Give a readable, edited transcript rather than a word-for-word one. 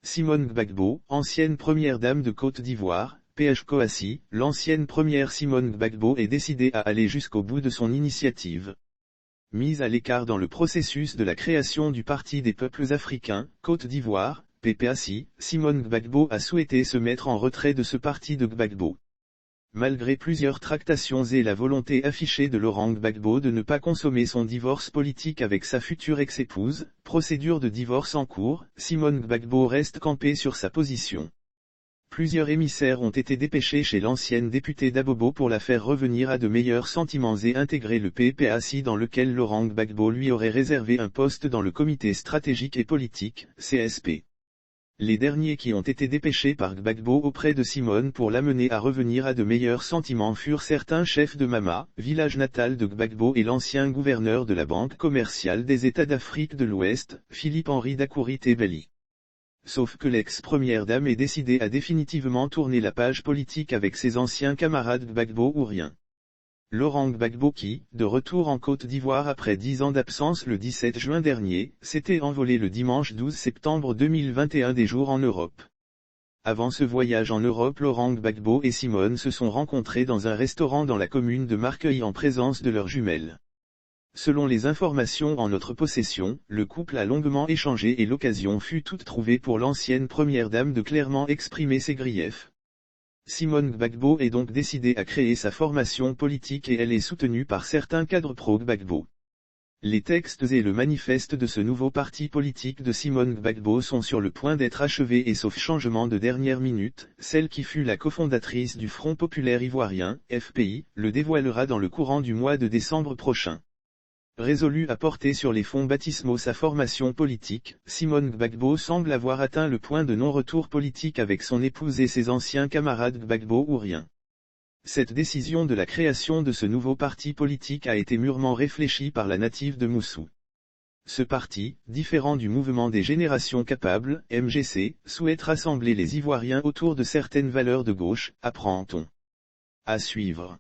Simone Gbagbo, ancienne première dame de Côte d'Ivoire, PH Coassi, l'ancienne première Simone Gbagbo est décidée à aller jusqu'au bout de son initiative. Mise à l'écart dans le processus de la création du Parti des peuples africains, Côte d'Ivoire, PPACI, Simone Gbagbo a souhaité se mettre en retrait de ce parti de Gbagbo. Malgré plusieurs tractations et la volonté affichée de Laurent Gbagbo de ne pas consommer son divorce politique avec sa future ex-épouse, procédure de divorce en cours, Simone Gbagbo reste campée sur sa position. Plusieurs émissaires ont été dépêchés chez l'ancienne députée d'Abobo pour la faire revenir à de meilleurs sentiments et intégrer le PPACI dans lequel Laurent Gbagbo lui aurait réservé un poste dans le comité stratégique et politique, CSP. Les derniers qui ont été dépêchés par Gbagbo auprès de Simone pour l'amener à revenir à de meilleurs sentiments furent certains chefs de Mama, village natal de Gbagbo, et l'ancien gouverneur de la Banque commerciale des États d'Afrique de l'Ouest, Philippe-Henri Dacoury-Tebeli. Sauf que l'ex-première dame est décidée à définitivement tourner la page politique avec ses anciens camarades Gbagbo ou rien. Laurent Gbagbo qui, de retour en Côte d'Ivoire après 10 ans d'absence le 17 juin dernier, s'était envolé le dimanche 12 septembre 2021 des jours en Europe. Avant ce voyage en Europe, Laurent Gbagbo et Simone se sont rencontrés dans un restaurant dans la commune de Marqueuil en présence de leurs jumelles. Selon les informations en notre possession, le couple a longuement échangé et l'occasion fut toute trouvée pour l'ancienne première dame de clairement exprimer ses griefs. Simone Gbagbo est donc décidée à créer sa formation politique et elle est soutenue par certains cadres pro-Gbagbo. Les textes et le manifeste de ce nouveau parti politique de Simone Gbagbo sont sur le point d'être achevés et sauf changement de dernière minute, celle qui fut la cofondatrice du Front populaire ivoirien, FPI, le dévoilera dans le courant du mois de décembre prochain. Résolue à porter sur les fonds baptismaux sa formation politique, Simone Gbagbo semble avoir atteint le point de non-retour politique avec son épouse et ses anciens camarades Gbagbo ou rien. Cette décision de la création de ce nouveau parti politique a été mûrement réfléchie par la native de Moussou. Ce parti, différent du mouvement des générations capables, MGC, souhaite rassembler les Ivoiriens autour de certaines valeurs de gauche, apprend-on. À suivre.